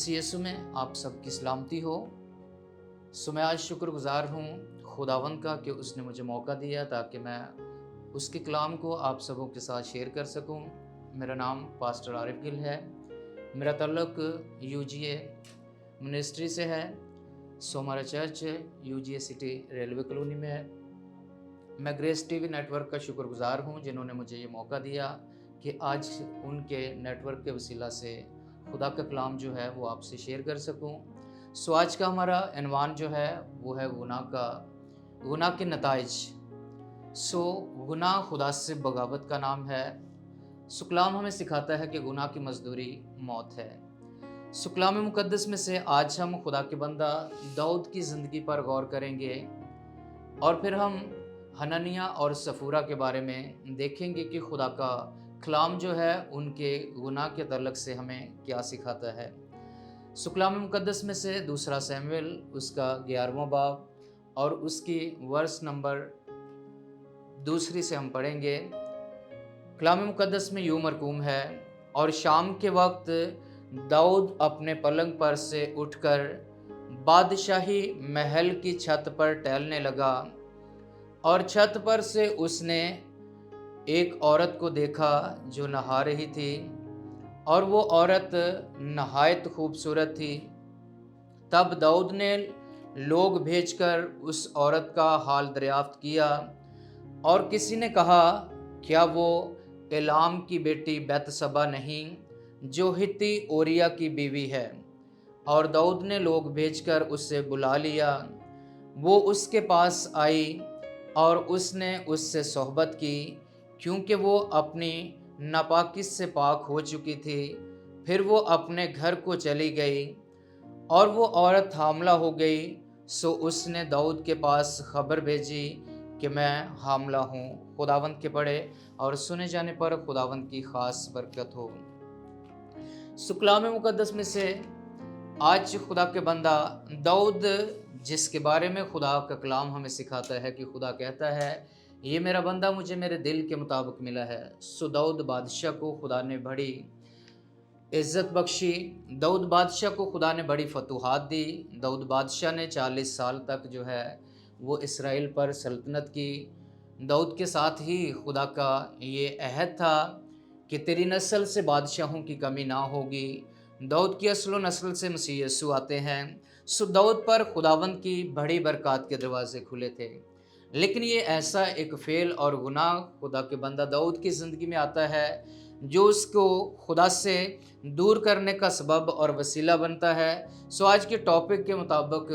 मसीह यीशु में आप सबकी सलामती हो। मैं आज शुक्रगुजार हूँ खुदावंद का कि उसने मुझे मौका दिया ताकि मैं उसके कलाम को आप सबों के साथ शेयर कर सकूँ। मेरा नाम पास्टर आरिफ गिल है। मेरा ताल्लुक यूजीए मिनिस्ट्री से है। हमारा church UGA city railway colony में है। मैं ग्रेस टीवी नेटवर्क का शुक्रगुजार हूँ जिन्होंने मुझे ये मौका दिया कि आज उनके नेटवर्क के वसीला से खुदा का कलाम जो है वो आपसे शेयर कर सकूं। आज का हमारा इनवान जो है वो है गुनाह के नताइज। गुनाह खुदा से बगावत का नाम है। कलाम हमें सिखाता है कि गुनाह की मजदूरी मौत है। कलाम मुकद्दस में से आज हम खुदा के बंदा दाऊद की ज़िंदगी पर गौर करेंगे और फिर हम हननिया और सफूरा के बारे में देखेंगे कि खुदा का कलाम जो है उनके गुनाह के तल्लक से हमें क्या सिखाता है। कलाम मुकद्दस में से दूसरा सैमुएल उसका 11वां बाब और उसकी वर्स नंबर 2 से हम पढ़ेंगे। कलाम मुकद्दस में यूं मरकूम है, और शाम के वक्त दाऊद अपने पलंग पर से उठकर बादशाही महल की छत पर टहलने लगा, और छत पर से उसने एक औरत को देखा जो नहा रही थी, और वो औरत नहायत खूबसूरत थी। तब दाऊद ने लोग भेजकर उस औरत का हाल दरियाफ्त किया, और किसी ने कहा, क्या वो एलाम की बेटी बैतसबा नहीं जो हित्ती ओरिया की बीवी है? और दाऊद ने लोग भेजकर उससे बुला लिया। वो उसके पास आई और उसने उससे सोहबत की, क्योंकि वो अपनी नापाकीज़ से पाक हो चुकी थी। फिर वो अपने घर को चली गई, और वो औरत हामला हो गई। उसने दाऊद के पास खबर भेजी कि मैं हामला हूँ। खुदावंद के पढ़े और सुने जाने पर खुदावंद की खास बरकत हो। कलाम मुकद्दस में से आज खुदा के बंदा दाऊद, जिसके बारे में खुदा का कलाम हमें सिखाता है कि खुदा कहता है, ये मेरा बंदा मुझे मेरे दिल के मुताबिक मिला है। दाऊद बादशाह को खुदा ने बड़ी इज़्ज़त बख्शी। दाऊद बादशाह को खुदा ने बड़ी फतूहात दी। दाऊद बादशाह ने 40 साल तक जो है वो इसराइल पर सल्तनत की। दाऊद के साथ ही खुदा का ये अहद था कि तेरी नस्ल से बादशाहों की कमी ना होगी। दाऊद की असलो नस्ल से मसीह यीशु आते हैं। दाऊद पर खुदावंद की बड़ी बरकत के दरवाजे खुले थे। लेकिन ये ऐसा एक फेल और गुनाह खुदा के बंदा दाऊद की ज़िंदगी में आता है जो उसको खुदा से दूर करने का सबब और वसीला बनता है। आज के टॉपिक के मुताबिक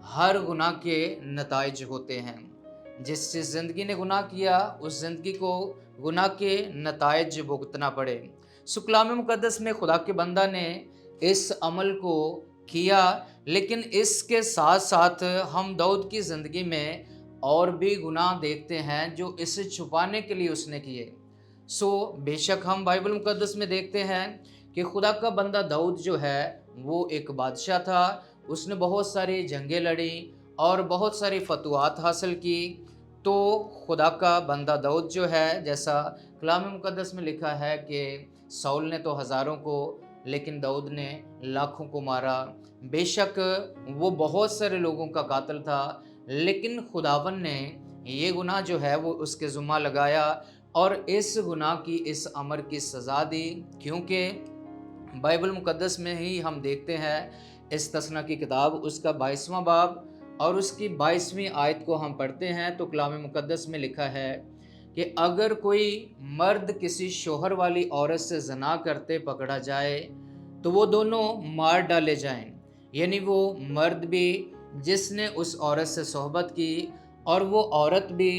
हर गुनाह के नताइज होते हैं। जिस ज़िंदगी ने गुनाह किया उस ज़िंदगी को गुनाह के नताइज भुगतना पड़े। कलाम मुकद्दस में खुदा के बंदा ने इस अमल को किया, लेकिन इसके साथ साथ हम दाऊद की ज़िंदगी में और भी गुनाह देखते हैं जो इसे छुपाने के लिए उसने किए। बेशक हम बाइबल मुकद्दस में देखते हैं कि खुदा का बंदा दाऊद जो है वो एक बादशाह था। उसने बहुत सारी जंगें लड़ी और बहुत सारी फतूहात हासिल की। तो खुदा का बंदा दाऊद जो है, जैसा कलाम मुकद्दस में लिखा है कि साउल ने तो हज़ारों को, लेकिन दाऊद ने लाखों को मारा। बेशक वो बहुत सारे लोगों का कातिल था, लेकिन खुदावन ने ये गुनाह जो है वो उसके ज़ुम्मा लगाया और इस गुनाह की, इस अमर की सज़ा दी। क्योंकि बाइबल मुकद्दस में ही हम देखते हैं, इस तसना की किताब उसका 22वां बाब और उसकी 22वीं आयत को हम पढ़ते हैं तो कलाम मुकद्दस में लिखा है कि अगर कोई मर्द किसी शोहर वाली औरत से ज़ना करते पकड़ा जाए तो वो दोनों मार डाले जाएं। यानी वो मर्द भी जिसने उस औरत से सोहबत की और वो औरत भी,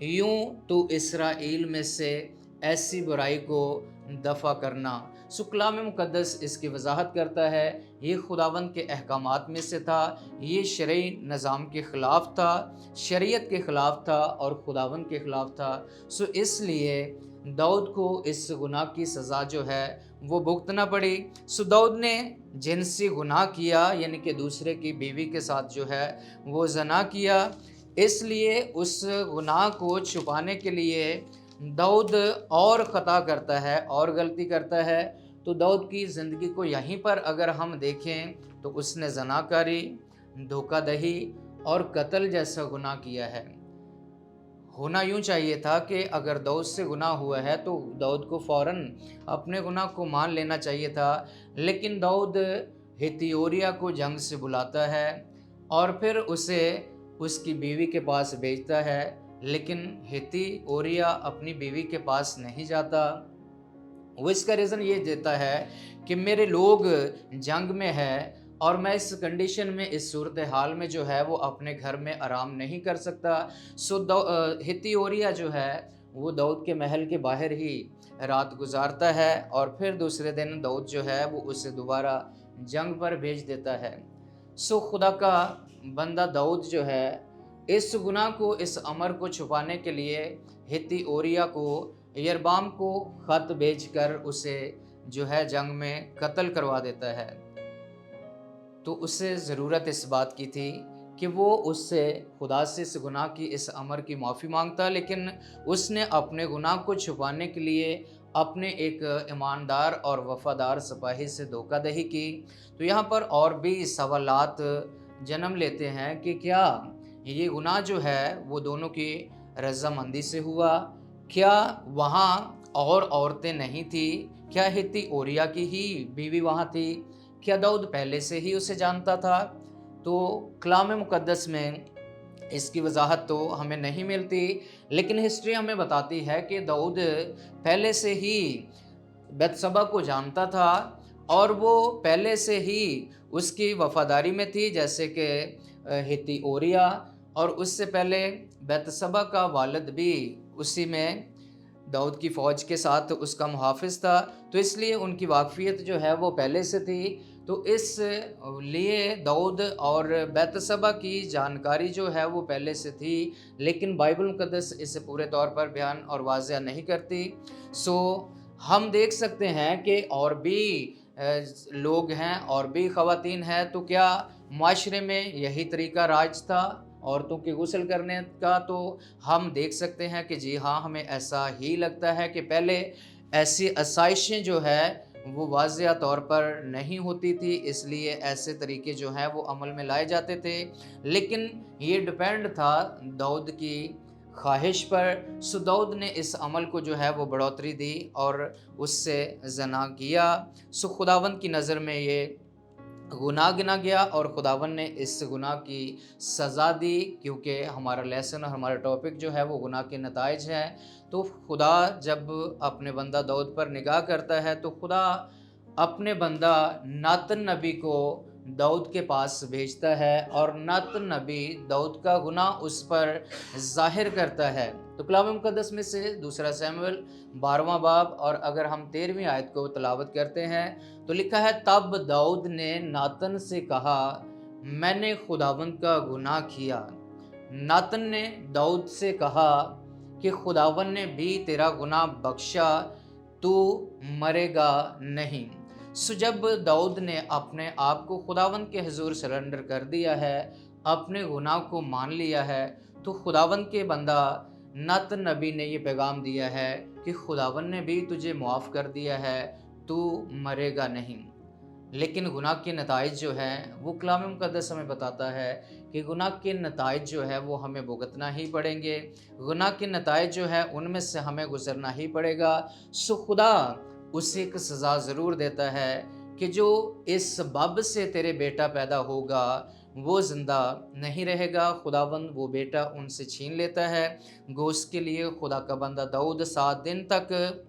यूं तो इस्राएल में से ऐसी बुराई को दफ़ा करना। कलाम मुकद्दस इसकी वजाहत करता है, ये खुदावंद के अहकामात में से था, ये शरई निज़ाम के ख़िलाफ़ था, शरीयत के ख़िलाफ़ था और खुदावंद के ख़िलाफ़ था। इसलिए दाऊद को इस गुनाह की सज़ा जो है वो भुगतना पड़ी। दाऊद ने जिनसी गुनाह किया, यानी कि दूसरे की बीवी के साथ जो है वो ज़ना किया। इसलिए उस गुनाह को छुपाने के लिए दाऊद और ख़ता करता है और गलती करता है। تو दाऊद की ज़िंदगी को यहीं पर अगर हम देखें तो उसने ज़नाकारी, धोखा दही और कत्ल जैसा गुनाह किया है। होना यूँ चाहिए था कि अगर दाऊद से गुनाह हुआ है तो दाऊद को फ़ौरन अपने गुनाह को मान लेना चाहिए था, लेकिन दाऊद हित्ती ऊरिय्याह को जंग से बुलाता है और फिर उसे उसकी बीवी के पास भेजता है, लेकिन हित्ती ऊरिय्याह अपनी बीवी के पास नहीं जाता। वो इसका रीज़न ये देता है कि मेरे लोग जंग में है और मैं इस कंडीशन में, इस सूरत हाल में जो है वो अपने घर में आराम नहीं कर सकता। हित्ती ऊरिय्याह जो है वो दाऊद के महल के बाहर ही रात गुजारता है और फिर दूसरे दिन दाऊद जो है वो उसे दोबारा जंग पर भेज देता है। खुदा का बंदा दाऊद जो है इस गुनाह को, इस अमर को छुपाने के लिए हित्ती ऊरिय्याह को, यरबाम को ख़त भेजकर उसे जो है जंग में कत्ल करवा देता है। तो उसे ज़रूरत इस बात की थी कि वो उससे, खुदा से इस गुनाह की, इस अमर की माफ़ी मांगता, लेकिन उसने अपने गुनाह को छुपाने के लिए अपने एक ईमानदार और वफ़ादार सिपाही से धोखाधड़ी की। तो यहाँ पर और भी सवालात जन्म लेते हैं कि क्या ये गुनाह जो है वो दोनों की रज़ामंदी से हुआ? क्या वहाँ और औरतें नहीं थी? क्या हित्ती ऊरिय्याह की ही बीवी वहाँ थी? क्या दाऊद पहले से ही उसे जानता था? तो कलाम मुक़द्दस में इसकी वजाहत तो हमें नहीं मिलती, लेकिन हिस्ट्री हमें बताती है कि दाऊद पहले से ही बतशबा को जानता था और वो पहले से ही उसकी वफादारी में थी, जैसे कि हित्ती ऊरिय्याह, और उससे पहले बतशबा का वालिद भी उसी में दाऊद की फ़ौज के साथ उसका मुहाफ़िज़ था, तो इसलिए उनकी वाक़फ़ियत जो है वो पहले से थी। तो इस लिए दाऊद और बतशबा की जानकारी जो है वो पहले से थी, लेकिन बाइबल मुक़द्दस इसे पूरे तौर पर बयान और वाज़ह नहीं करती। हम देख सकते हैं कि और भी लोग हैं और भी ख़वातीन हैं, तो क्या माशरे में यही तरीका राज था औरतों के गुस्ल करने का? तो हम देख सकते हैं कि जी हाँ, हमें ऐसा ही लगता है कि पहले ऐसी आसाइशें जो है वो वाज़िया तौर पर नहीं होती थी, इसलिए ऐसे तरीके जो हैं वो अमल में लाए जाते थे, लेकिन ये डिपेंड था दाऊद की ख्वाहिश पर। दाऊद ने इस अमल को जो है वो बढ़ोतरी दी और उससे ज़ना किया। खुदावंद की नज़र में ये गुनाह गिना गया और खुदावन ने इस गुनाह की सज़ा दी, क्योंकि हमारा लेसन और हमारा टॉपिक जो है वो गुनाह के नताइज है। तो खुदा जब अपने बंदा दाऊद पर निगाह करता है तो खुदा अपने बंदा नातन नबी को दाऊद के पास भेजता है और नातन नबी दाऊद का गुनाह उस पर ज़ाहिर करता है। तो कलाम मुक़द्दस में से दूसरा शमूएल 12वां बाब और अगर हम 13वीं आयत को तिलावत करते हैं तो लिखा है, तब दाऊद ने नातन से कहा, मैंने खुदावंद का गुनाह किया। नातन ने दाऊद से कहा कि खुदावन ने भी तेरा गुनाह बख्शा, तू मरेगा नहीं। जब दाऊद ने अपने आप को खुदावंद के हुजूर सरेंडर कर दिया है, अपने गुनाह को मान लिया है, तो खुदावंद के बंदा नातन नबी ने ये पैगाम दिया है कि खुदावन ने भी तुझे मुआफ़ कर दिया है, तू मरेगा नहीं। लेकिन गुनाह के नताइज जो हैं वो कलाम मुक़द्दस हमें बताता है कि गुनाह के नताइज जो है वो हमें भुगतना ही पड़ेंगे। गुनाह के नताइज जो है उनमें से हमें गुजरना ही पड़ेगा। खुदा उसे एक सज़ा ज़रूर देता है कि जो इस सबब से तेरे बेटा पैदा होगा वो ज़िंदा नहीं रहेगा। खुदावंद वो बेटा उनसे छीन लेता है। गोश्त के लिए खुदा का बंदा दाऊद 7 दिन तक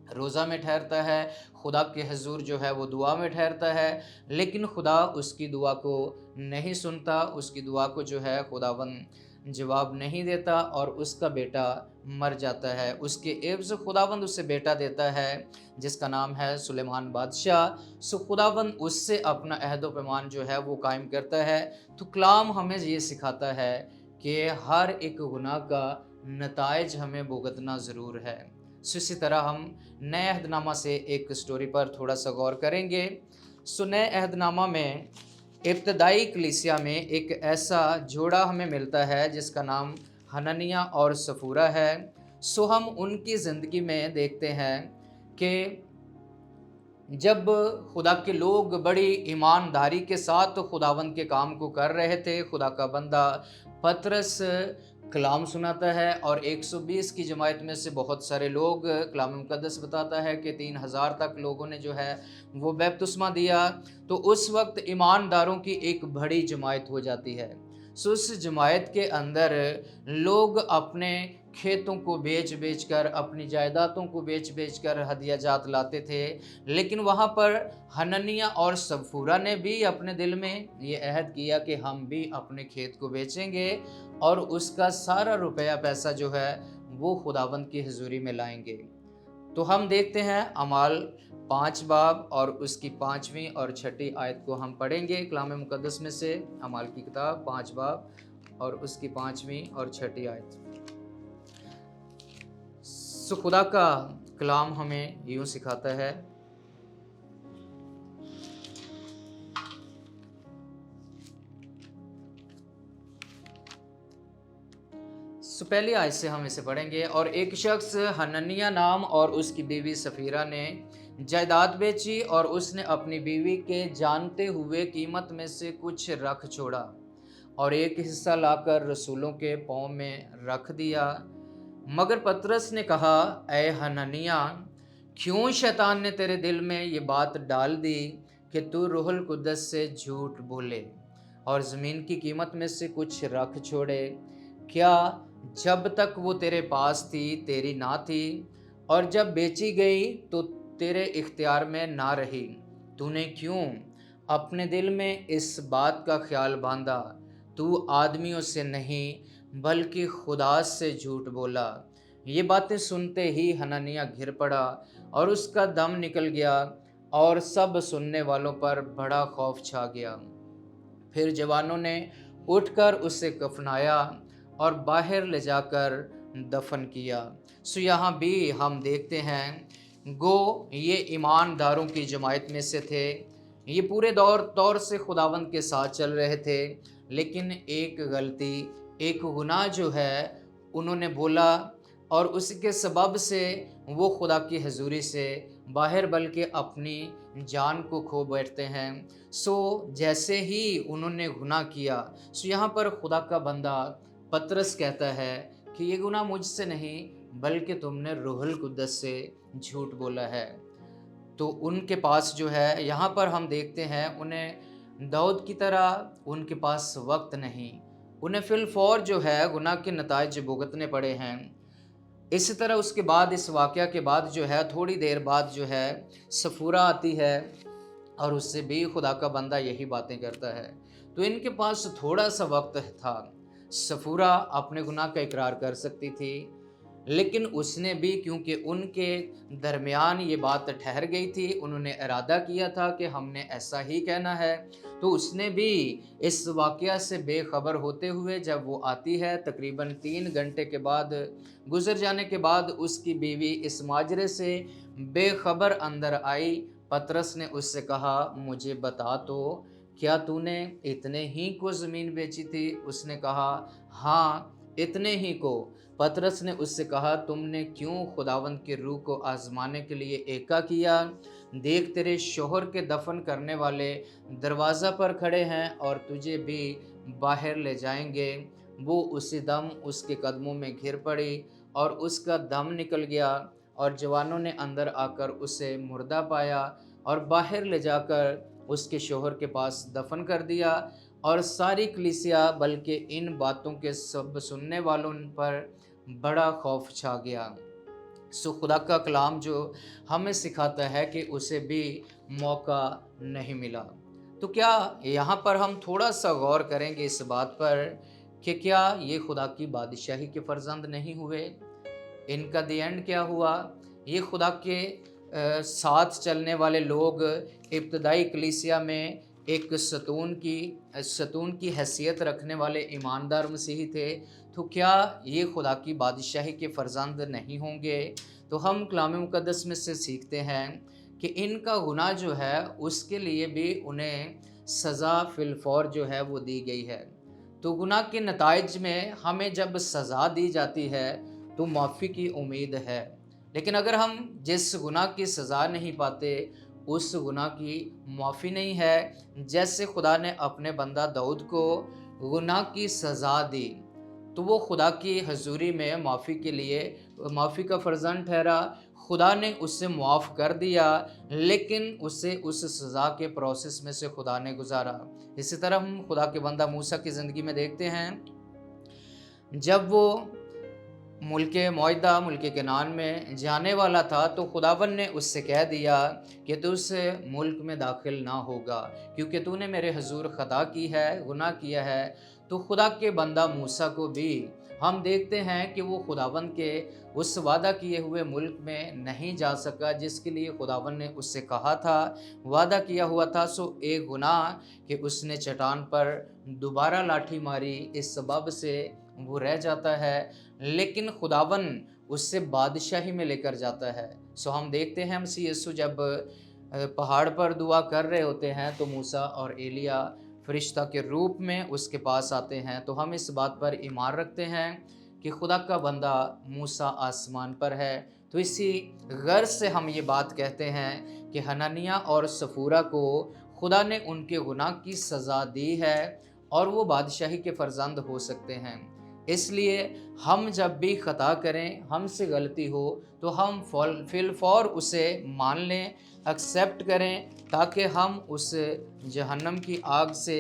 रोज़ा में ठहरता है, खुदा के हुजूर जो है वो दुआ में ठहरता है, लेकिन खुदा उसकी दुआ को नहीं सुनता, उसकी दुआ को जो है खुदावंद जवाब नहीं देता और उसका बेटा मर जाता है। उसके एवज़ खुदावंद उसे बेटा देता है जिसका नाम है सुलेमान बादशाह। खुदावंद उससे अपना अहद व पैमान जो है वो कायम करता है। तो कलाम हमें ये सिखाता है कि हर एक गुनाह का नताइज हमें भुगतना ज़रूर है। इसी तरह हम नए अहदनामा से एक स्टोरी पर थोड़ा सा गौर करेंगे। नए अहदनामा में इब्तदाई कलीसिया में एक ऐसा जोड़ा हमें मिलता है जिसका नाम हननिया और सफूरा है। हम उनकी ज़िंदगी में देखते हैं कि جب خدا کے لوگ بڑی ایمانداری کے ساتھ خداوند کے کام کو کر رہے تھے، خدا کا بندہ پطرس کلام سناتا ہے اور 120 کی جماعت میں سے بہت سارے لوگ، کلام مقدس بتاتا ہے کہ 3000 تک لوگوں نے جو ہے وہ بپتسمہ دیا، تو اس وقت ایمانداروں کی ایک بڑی جماعت ہو جاتی ہے۔ اس جماعت کے اندر لوگ اپنے کھیتوں کو بیچ کر، اپنی جائیدادوں کو بیچ کر ہدیہ جات لاتے تھے، لیکن وہاں پر حننیہ اور صفورا نے بھی اپنے دل میں یہ عہد کیا کہ ہم بھی اپنے کھیت کو بیچیں گے اور اس کا سارا روپیہ پیسہ جو ہے وہ خداوند کی حضوری میں لائیں گے۔ تو ہم دیکھتے ہیں اعمال 5 باب اور اس کی 5ویں اور 6 آیت کو ہم پڑھیں گے کلام مقدس میں سے، اعمال کی کتاب 5 باب اور اس کی 5ویں اور 6 آیت۔ سو خدا کا کلام ہمیں یوں سکھاتا ہے، پہلی آیت سے ہم اسے پڑھیں گے۔ اور ایک شخص حننیہ نام اور اس کی بیوی سفیرہ نے جائیداد بیچی اور اس نے اپنی بیوی کے جانتے ہوئے قیمت میں سے کچھ رکھ چھوڑا اور ایک حصہ لا کر رسولوں کے پاؤں میں رکھ دیا۔ مگر پطرس نے کہا، اے حننیہ، کیوں شیطان نے تیرے دل میں یہ بات ڈال دی کہ تو روح القدس سے جھوٹ بولے اور زمین کی قیمت میں سے کچھ رکھ چھوڑے؟ کیا جب تک وہ تیرے پاس تھی تیری نہ تھی، اور جب بیچی گئی تو تیرے اختیار میں نہ رہی؟ تو نے کیوں اپنے دل میں اس بات کا خیال باندھا؟ تو آدمیوں سے نہیں بلکہ خدا سے جھوٹ بولا۔ یہ باتیں سنتے ہی حننیہ گر پڑا اور اس کا دم نکل گیا اور سب سننے والوں پر بڑا خوف چھا گیا۔ پھر جوانوں نے اٹھ کر اسے کفنایا اور باہر لے جا کر دفن کیا۔ سو یہاں بھی ہم دیکھتے ہیں، گو یہ ایمانداروں کی جماعت میں سے تھے، یہ پورے طور سے خداوند کے ساتھ چل رہے تھے، لیکن ایک غلطی، ایک گناہ جو ہے انہوں نے بولا اور اس کے سبب سے وہ خدا کی حضوری سے باہر بلکہ اپنی جان کو کھو بیٹھتے ہیں۔ سو جیسے ہی انہوں نے گناہ کیا، سو یہاں پر خدا کا بندہ پطرس کہتا ہے کہ یہ گناہ مجھ سے نہیں بلکہ تم نے روح القدس سے جھوٹ بولا ہے۔ تو ان کے پاس جو ہے، یہاں پر ہم دیکھتے ہیں، انہیں داؤد کی طرح ان کے پاس وقت نہیں، انہیں فی الفور جو ہے گناہ کے نتائج بھگتنے پڑے ہیں۔ اسی طرح اس کے بعد، اس واقعہ کے بعد جو ہے، تھوڑی دیر بعد جو ہے سفورا آتی ہے اور اس سے بھی خدا کا بندہ یہی باتیں کرتا ہے۔ تو ان کے پاس تھوڑا سا وقت تھا، سفورا اپنے گناہ کا اقرار کر سکتی تھی، لیکن اس نے بھی، کیونکہ ان کے درمیان یہ بات ٹھہر گئی تھی، انہوں نے ارادہ کیا تھا کہ ہم نے ایسا ہی کہنا ہے، تو اس نے بھی اس واقعہ سے بے خبر ہوتے ہوئے، جب وہ آتی ہے تقریباً 3 گھنٹے کے بعد گزر جانے کے بعد، اس کی بیوی اس ماجرے سے بے خبر اندر آئی۔ پطرس نے اس سے کہا، مجھے بتا تو، کیا تو نے اتنے ہی کو زمین بیچی تھی؟ اس نے کہا، ہاں اتنے ہی کو۔ پطرس نے اس سے کہا، تم نے کیوں خداوند کی روح کو آزمانے کے لیے ایکا کیا؟ دیکھ تیرے شوہر کے دفن کرنے والے دروازہ پر کھڑے ہیں اور تجھے بھی باہر لے جائیں گے۔ وہ اسی دم اس کے قدموں میں گر پڑی اور اس کا دم نکل گیا، اور جوانوں نے اندر آ کر اسے مردہ پایا اور باہر لے جا کر اس کے شوہر کے پاس دفن کر دیا، اور ساری کلیسیا بلکہ ان باتوں کے سب سننے والوں پر بڑا خوف چھا گیا۔ سو خدا کا کلام جو ہمیں سکھاتا ہے کہ اسے بھی موقع نہیں ملا۔ تو کیا یہاں پر ہم تھوڑا سا غور کریں گے اس بات پر کہ کیا یہ خدا کی بادشاہی کے فرزند نہیں ہوئے؟ ان کا دی اینڈ کیا ہوا؟ یہ خدا کے ساتھ چلنے والے لوگ ابتدائی کلیسیا میں ایک ستون کی حیثیت رکھنے والے ایماندار مسیحی تھے، تو کیا یہ خدا کی بادشاہی کے فرزند نہیں ہوں گے؟ تو ہم کلام مقدس میں سے سیکھتے ہیں کہ ان کا گناہ جو ہے اس کے لیے بھی انہیں سزا فی الفور جو ہے وہ دی گئی ہے۔ تو گناہ کے نتائج میں ہمیں جب سزا دی جاتی ہے تو معافی کی امید ہے، لیکن اگر ہم جس گناہ کی سزا نہیں پاتے उस गुनाह की माफ़ी नहीं है। जैसे खुदा ने अपने बंदा दाऊद को गुनाह की सज़ा दी, तो वो खुदा की हज़ूरी में माफ़ी के लिए माफ़ी का फ़र्ज़ान ठहरा। खुदा ने उससे मुआफ़ कर दिया, लेकिन उसे उस सज़ा के प्रोसेस में से खुदा ने गुज़ारा। इसी तरह हम खुदा के बंदा मूसा की ज़िंदगी में देखते हैं, जब वो मुल्के मुआहिदा मुल्के कनान में जाने वाला था, तो खुदावन ने उससे कह दिया कि तू उस मुल्क में दाखिल ना होगा, क्योंकि तूने मेरे हजूर ख़ता की है, गुनाह किया है। तो खुदा के बंदा मूसा को भी हम देखते हैं कि वो खुदावन के उस वादा किए हुए मुल्क में नहीं जा सका, जिसके लिए खुदावन ने उससे कहा था, वादा किया हुआ था। सो एक गुनाह कि उसने चट्टान पर दोबारा लाठी मारी, इस सबब से वो रह जाता है, लेकिन खुदावन उससे बादशाही में लेकर जाता है। सो हम देखते हैं मसीह यीशु जब पहाड़ पर दुआ कर रहे होते हैं, तो मूसा और एलिया फरिश्ता के रूप में उसके पास आते हैं। तो हम इस बात पर ईमान रखते हैं कि खुदा का बंदा मूसा आसमान पर है। तो इसी गर्ज से हम ये बात कहते हैं कि हननिया और सफूरा को खुदा ने उनके गुनाह की सज़ा दी है और वो बादशाही के फर्जंद हो सकते हैं। इसलिए हम जब भी ख़ता करें, हमसे गलती हो, तो हम फिलफौर उसे मान लें, एक्सेप्ट करें, ताकि हम उस जहन्नम की आग से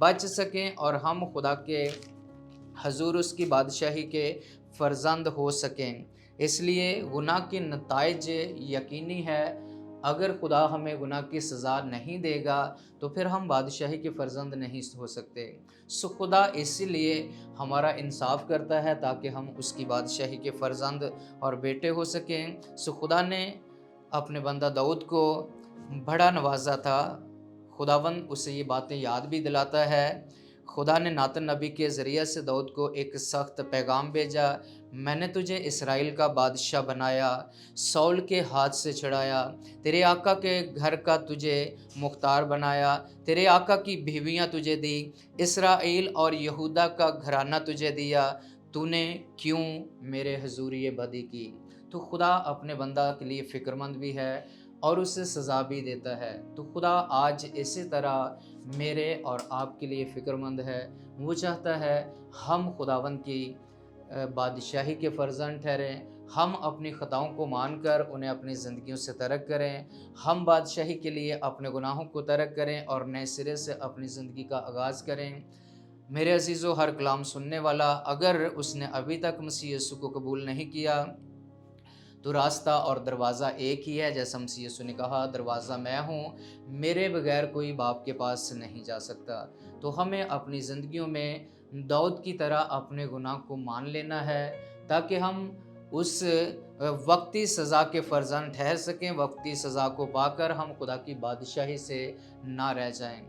बच सकें और हम खुदा के हजूर उसकी बादशाही के फर्जंद हो सकें। इसलिए गुनाह के नताइज यकीनी है। अगर खुदा हमें गुनाह की सज़ा नहीं देगा, तो फिर हम बादशाही के फर्जंद नहीं हो सकते। सो खुदा इसीलिए हमारा इंसाफ करता है, ताकि हम उसकी बादशाही के फर्जंद और बेटे हो सकें। सो खुदा ने अपने बंदा दाऊद को बड़ा नवाजा था। खुदावन उसे ये बातें याद भी दिलाता है। खुदा ने नातन नबी के ज़रिए से दाऊद को एक सख्त पैगाम भेजा, मैंने तुझे इसराइल का बादशाह बनाया, सौल के हाथ से छुड़ाया, तेरे आका के घर का तुझे मुख्तार बनाया, तेरे आका की बीवियाँ तुझे दी, इसराइल और यहूदा का घराना तुझे दिया, तूने क्यों मेरे हजूर ये बदी की। तो खुदा अपने बंदा के लिए फ़िक्रमंद भी है और उसे सज़ा भी देता है। तो खुदा आज इसी तरह मेरे और आपके लिए फ़िक्रमंद है। वो चाहता है हम खुदावंद की बादशाही के फ़र्जंद ठहरें, हम अपनी ख़ताओं को मानकर उन्हें अपनी ज़िंदगियों से तर्क करें, हम बादशाही के लिए अपने गुनाहों को तर्क करें और नए सिरे से अपनी ज़िंदगी का आगाज़ करें। मेरे अज़ीज़ों, हर कलाम सुनने वाला अगर उसने अभी तक मसीह यीशु को कबूल नहीं किया, तो रास्ता और दरवाज़ा एक ही है। जैसा मसीह यीशु ने कहा, दरवाज़ा मैं हूँ, मेरे बगैर कोई बाप के पास नहीं जा सकता। तो हमें अपनी ज़िंदगियों में दाऊद की तरह अपने गुनाह को मान लेना है, ताकि हम उस वक्ती सज़ा के फ़र्जंद ठहर सकें, वक्ती सज़ा को पाकर हम खुदा की बादशाही से ना रह जाएं।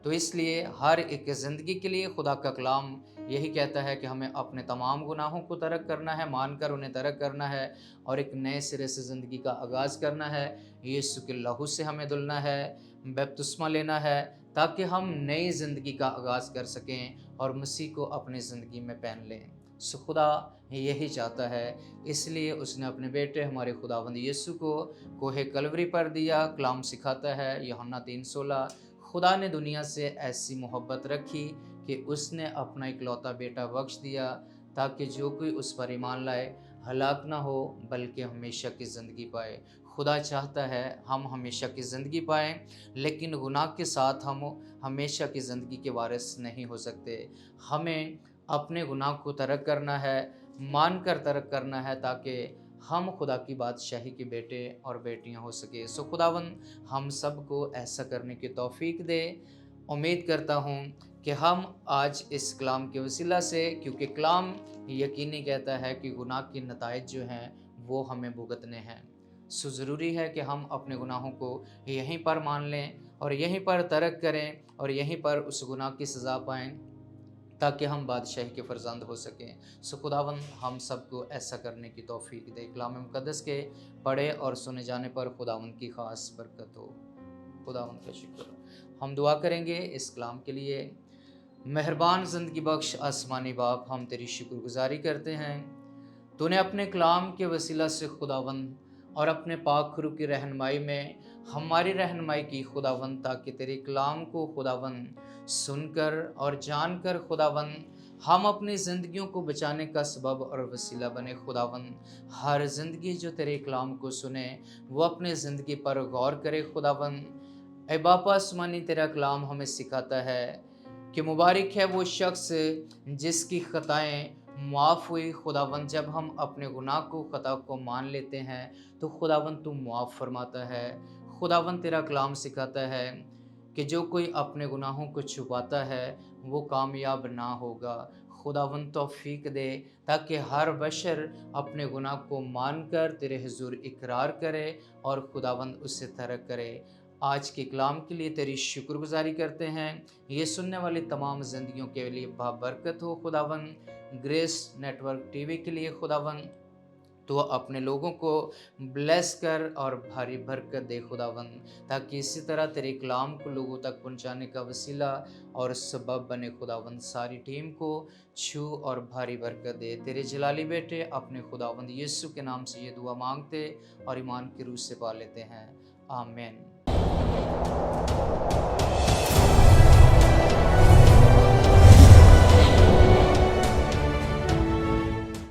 तो इसलिए हर एक ज़िंदगी के लिए खुदा का कलाम यही कहता है कि हमें अपने तमाम गुनाहों को तर्क करना है, मानकर उन्हें तर्क करना है और एक नए सिरे से ज़िंदगी का आगाज़ करना है। यीशु के लहू से हमें धुलना है, बपतिस्मा लेना है, ताकि हम नई ज़िंदगी का आगाज़ कर सकें और मसीह को अपनी ज़िंदगी में पहन लें। सो खुदा यही चाहता है, इसलिए उसने अपने बेटे हमारे खुदावंद यीशु को कोहे कलवरी पर दिया। कलाम सिखाता है यूहन्ना 3:16, खुदा ने दुनिया से ऐसी मोहब्बत रखी कि उसने अपना इकलौता बेटा बख्श दिया, ताकि जो कोई उस पर ईमान लाए हलाक ना हो, बल्कि हमेशा की ज़िंदगी पाए। खुदा चाहता है हम हमेशा की ज़िंदगी पाएँ, लेकिन गुनाह के साथ हम हमेशा की ज़िंदगी के वारिस नहीं हो सकते। हमें अपने गुनाह को तर्क करना है, मान कर तर्क करना है, ताकि हम खुदा की बादशाही के बेटे और बेटियां हो सके। सो खुदावन हम सबको ऐसा करने की तौफीक दे। उम्मीद करता हूँ कि हम आज इस कलाम के वसीला से, क्योंकि कलाम यकीनी कहता है कि गुनाह के नताइज जो हैं वो हमें भुगतने हैं, सो ज़रूरी है कि हम अपने गुनाहों को यहीं पर मान लें और यहीं पर तर्क करें और यहीं पर उस गुनाह की सज़ा पाएँ, ताकि हम बादशाही के फर्जंद हो सकें। सो खुदावन हम सबको ऐसा करने की तौफीक दे। कलाम मुक़द्दस के पढ़े और सुने जाने पर खुदावन की ख़ास बरकत हो। खुदावन का शुक्र। हम दुआ करेंगे इस कलाम के लिए। मेहरबान ज़िंदगी बख्श आसमानी बाप, हम तेरी शुक्रगुजारी करते हैं, तूने अपने कलाम के वसीला से खुदावन और अपने पाक रूह की रहनुमाई में हमारी रहनुमाई की खुदावन, ताकि तेरे कलाम को खुदावन सुनकर और जानकर खुदावन हम अपनी ज़िंदगियों को बचाने का सबब और वसीला बने खुदावन। हर ज़िंदगी जो तेरे कलाम को सुने वो अपने ज़िंदगी पर गौर करे खुदावन। ऐ बापा आसमानी, तेरा कलाम हमें सिखाता है कि मुबारक है वो शख्स जिसकी खताएं मुआफ़ हुई खुदावन। जब हम अपने गुनाह को, खता को मान लेते हैं तो खुदावन तू मुआफ़ फरमाता है। खुदावन तेरा कलाम सिखाता है कि जो कोई अपने गुनाहों को छुपाता है वो कामयाब ना होगा। खुदावन तौफीक दे ताकि हर बशर अपने गुनाह को मानकर तेरे हुजूर इकरार करे और खुदावन उससे तरक करे। आज के कलाम के लिए तेरी शुक्रगुजारी करते हैं। ये सुनने वाली तमाम ज़िंदगियों के लिए बाबरकत हो खुदावन। ग्रेस नेटवर्क टीवी के लिए खुदावन तो अपने लोगों को ब्लेस कर और भारी बरकत दे खुदावन, ताकि इसी तरह तेरे कलाम को लोगों तक पहुंचाने का वसीला और सबब बने खुदावन। सारी टीम को छू और भारी बरकत दे। तेरे जलाली बेटे अपने खुदावंद यीशु के नाम से ये दुआ मांगते और ईमान की रूह से पा लेते हैं, आमीन।